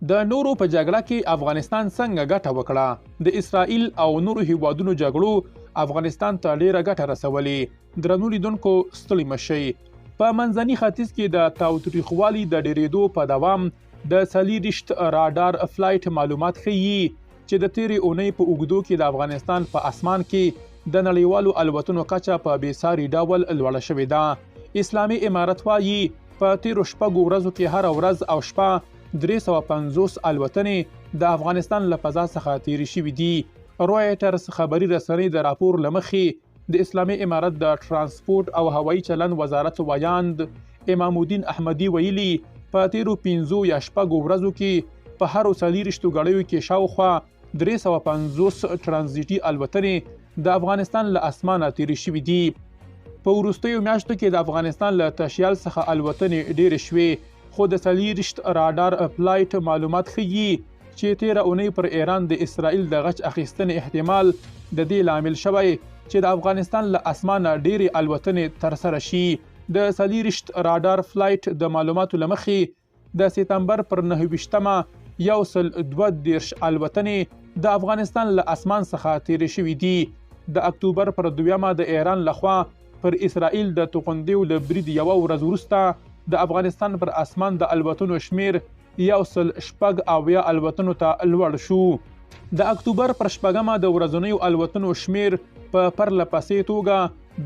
د نورو په جګړه کې افغانستان څنګه ګټه وکړه؟ د اسرائیل او نورو هیوادونو جګړو افغانستان ته ډیره ګټه رسولې. درنو لیدونکو ستړي مشئ. په منځني ختیځ کې د تاوتریخوالي د ډیرېدو په دوام د 40 راډار فلایټ معلومات ښیي چې د تیرې اونۍ په اوږدو کې د افغانستان په اسمان کې د نړیوالو الوتنو کچه په بېساري ډول لوړه شوې ده. اسلامي امارت وایي په تیرو شپږو ورځو کې هره ورځ او شپه 350 الوتنې د افغانستان له فضا څخه تیرې شوې دي. رویټرز خبري رسنۍ د راپور له مخې د اسلامي امارت د ترانسپورت او هوایي چلند وزارت وایاند امام الدین احمدي ویلي په تیرو 5 یا شپږو ورځو کې په هرو 40 غړیو کې شاوخوا 350 ترانزیټي الوتنې د افغانستان له اسمانه تیرې شوې دي. په وروستیو میاشتو کې د افغانستان له تشیال څخه الوتنې ډېرې شوې، خو د 40 راډار فلایټ معلومات ښیي چې تیره اونۍ پر ایران د اسرائیل د غچ اخیستنې احتمال د دې لامل شوی چې د افغانستان له اسمانه ډېرې الوتنې ترسره شي. د 40 راډار فلایټ د معلوماتو له مخې د سپتمبر پر 29مه 132 الوتنې د افغانستان له اسمان څخه تیرې شوې دي. د اکتوبر پر 2مه د ایران لخوا پر اسرائیل د توغندیو له برید یوه ورځ وروسته د افغانستان پر اسمان د الوتنو شمیر 180 الوتنو ته لوړ شو. د اکتوبر پر 4مه د ورځنیو الوتنو شمیر په پرله پسې توګه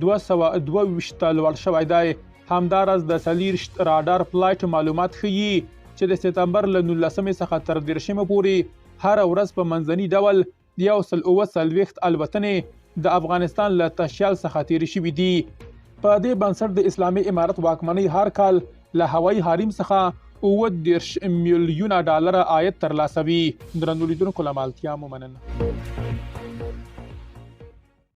222 لوړ شوی دی. همداراز د 40 راډار فلایټ معلومات ښیي چې د سپتمبر له 19مې څخه تر 30مې پورې هره ورځ په منځني ډول 140 الوتنې د افغانستان له تشیال څخه تیرې شوې دي. په دې بنسټ د اسلامي امارت واکمنۍ هر کال له هوایي حریم څخه 30 میلیونه ډالر عاید ترلاسوي. درنو لیدونکو له مالتیا مو مننه.